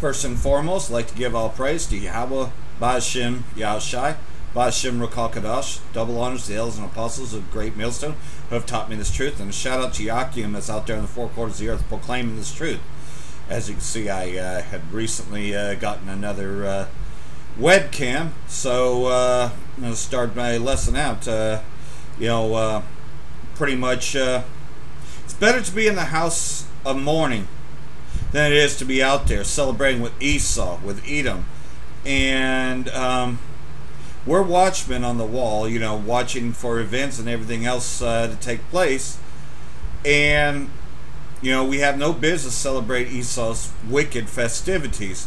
First and foremost, I'd like to give all praise to Yahweh, Ba'ashem Yahushai, Ba'ashem Rukal Kadosh, double honors to the elders and apostles of Great Millstone who have taught me this truth, and a shout out to Yakim that's out there in the four quarters of the earth proclaiming this truth. As you can see, I had recently gotten another webcam, so I'm going to start my lesson out. Pretty much, it's better to be in the house of mourning than it is to be out there celebrating with Esau, with Edom. And we're watchmen on the wall, watching for events and everything else to take place. And, we have no business celebrate Esau's wicked festivities,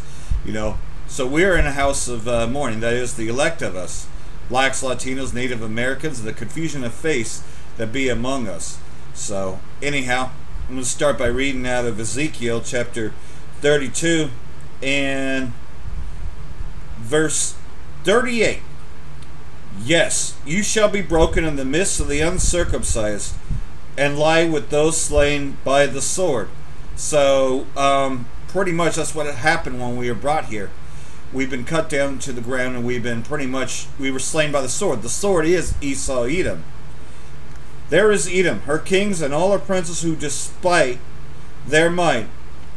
So we're in a house of mourning, that is, the elect of us, blacks, Latinos, Native Americans, and the confusion of face that be among us. So, anyhow, I'm going to start by reading out of Ezekiel chapter 32 and verse 38. Yes, you shall be broken in the midst of the uncircumcised, and lie with those slain by the sword. So, pretty much that's what happened when we were brought here. We've been cut down to the ground, and we were slain by the sword. The sword is Esau, Edom. There is Edom, her kings and all her princes who, despite their might,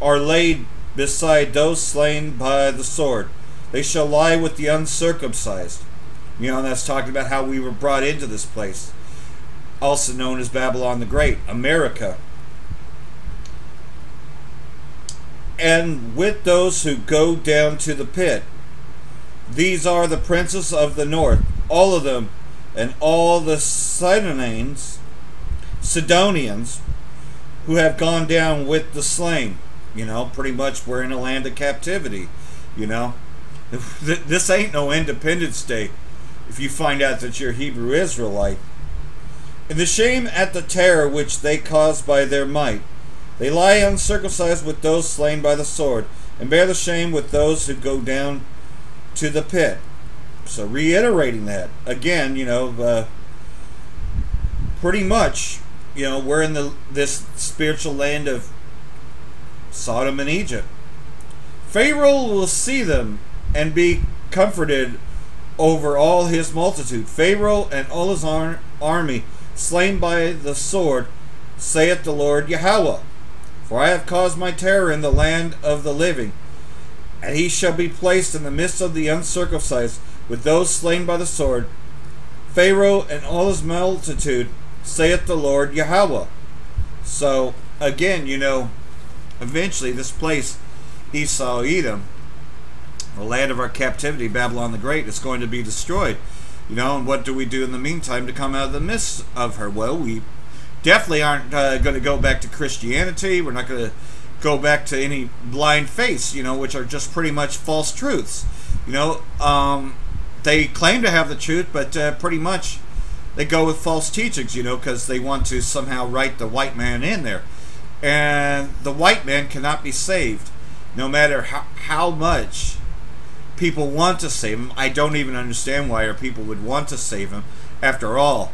are laid beside those slain by the sword. They shall lie with the uncircumcised. And that's talking about how we were brought into this place, also known as Babylon the Great, America. And with those who go down to the pit. These are the princes of the north, all of them, and all the Sidonians, who have gone down with the slain. Pretty much we're in a land of captivity. This ain't no Independence Day if you find out that you're a Hebrew Israelite. And the shame at the terror which they caused by their might. They lie uncircumcised with those slain by the sword, and bear the shame with those who go down to the pit. So reiterating that, again, pretty much, we're in this spiritual land of Sodom and Egypt. Pharaoh will see them and be comforted over all his multitude. Pharaoh and all his army slain by the sword, saith the Lord Yahweh. For I have caused my terror in the land of the living, and he shall be placed in the midst of the uncircumcised with those slain by the sword. Pharaoh and all his multitude, saith the Lord Yahweh. So, again, eventually this place, Esau, Edom, the land of our captivity, Babylon the Great, is going to be destroyed. And what do we do in the meantime to come out of the midst of her? Well, we definitely aren't going to go back to Christianity. We're not going to go back to any blind faiths, which are just pretty much false truths. They claim to have the truth, but pretty much they go with false teachings, because they want to somehow write the white man in there. And the white man cannot be saved, no matter how much people want to save him. I don't even understand why our people would want to save him. After all,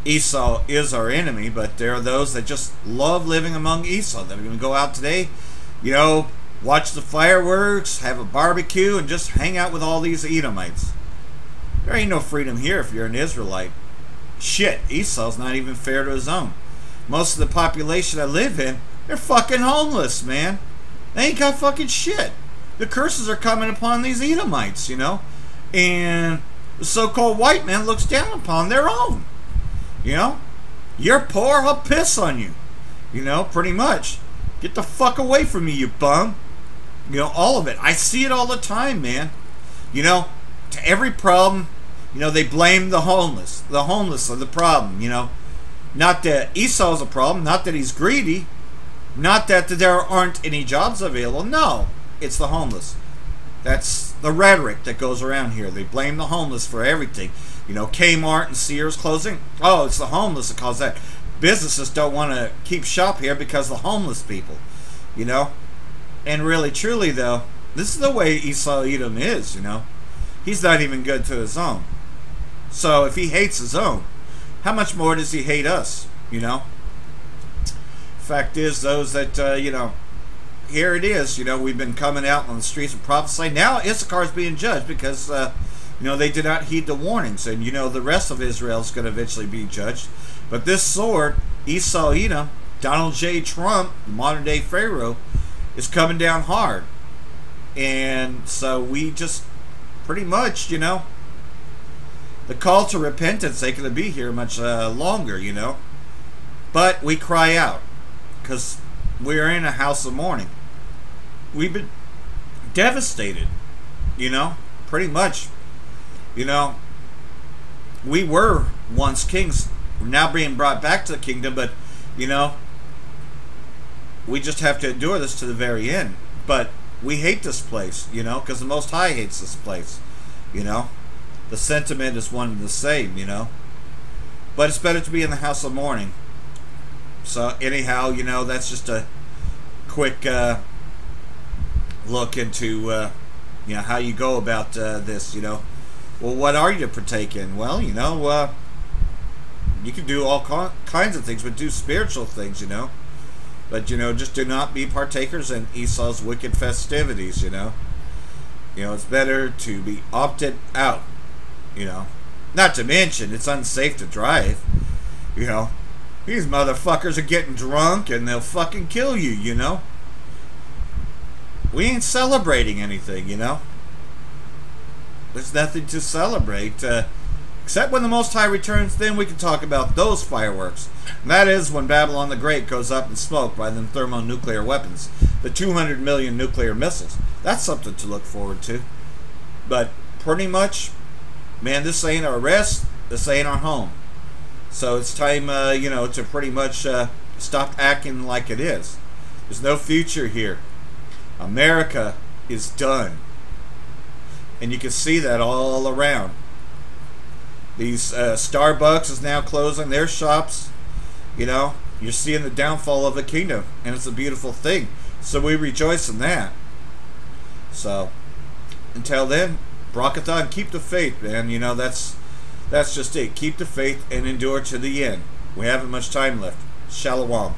Esau is our enemy, but there are those that just love living among Esau. They're going to go out today, watch the fireworks, have a barbecue, and just hang out with all these Edomites. There ain't no freedom here if you're an Israelite. Shit, Esau's not even fair to his own. Most of the population I live in, they're fucking homeless, man. They ain't got fucking shit. The curses are coming upon these Edomites, and the so-called white man looks down upon their own. You're poor, I'll piss on you. Pretty much. Get the fuck away from me, you bum. All of it. I see it all the time, man. To every problem, they blame the homeless. The homeless are the problem, Not that Esau's a problem, not that he's greedy, not that there aren't any jobs available. No, it's the homeless. That's the rhetoric that goes around here. They blame the homeless for everything. Kmart and Sears closing. Oh, it's the homeless that caused that. Businesses don't want to keep shop here because of the homeless people. And really, truly, though, this is the way Esau Edom is, He's not even good to his own. So if he hates his own, how much more does he hate us, Fact is, those that, here it is. You know, we've been coming out on the streets and prophesying. Now Issachar's being judged because, you know, they did not heed the warnings. And, you know, the rest of Israel is going to eventually be judged. But this sword, Esau Edom, Donald J. Trump, the modern day Pharaoh, is coming down hard. And so we just pretty much, you know, the call to repentance ain't going to be here much longer, you know. But we cry out because we're in a house of mourning. We've been devastated, you know, pretty much. You know, we were once kings. We're now being brought back to the kingdom, but, you know, we just have to endure this to the very end. But we hate this place, you know, because the Most High hates this place, you know. The sentiment is one and the same, you know. But it's better to be in the house of mourning. So anyhow, you know, that's just a quick look into, you know, how you go about this, you know. Well, what are you to partake in? Well, you know, you can do all kinds of things, but do spiritual things, you know. But, you know, just do not be partakers in Esau's wicked festivities, you know. You know, it's better to be opted out, you know. Not to mention, it's unsafe to drive, you know. These motherfuckers are getting drunk and they'll fucking kill you, you know. We ain't celebrating anything, you know. There's nothing to celebrate, except when the Most High returns. Then we can talk about those fireworks. And that is when Babylon the Great goes up in smoke by them thermonuclear weapons, the 200 million nuclear missiles. That's something to look forward to. But pretty much, man, this ain't our rest. This ain't our home. So it's time, you know, to pretty much stop acting like it is. There's no future here. America is done. And you can see that all around. These Starbucks is now closing their shops. You know, you're seeing the downfall of the kingdom, and it's a beautiful thing. So we rejoice in that. So until then, Brakathon, keep the faith, man. You know, that's just it. Keep the faith and endure to the end. We haven't much time left. Shalom.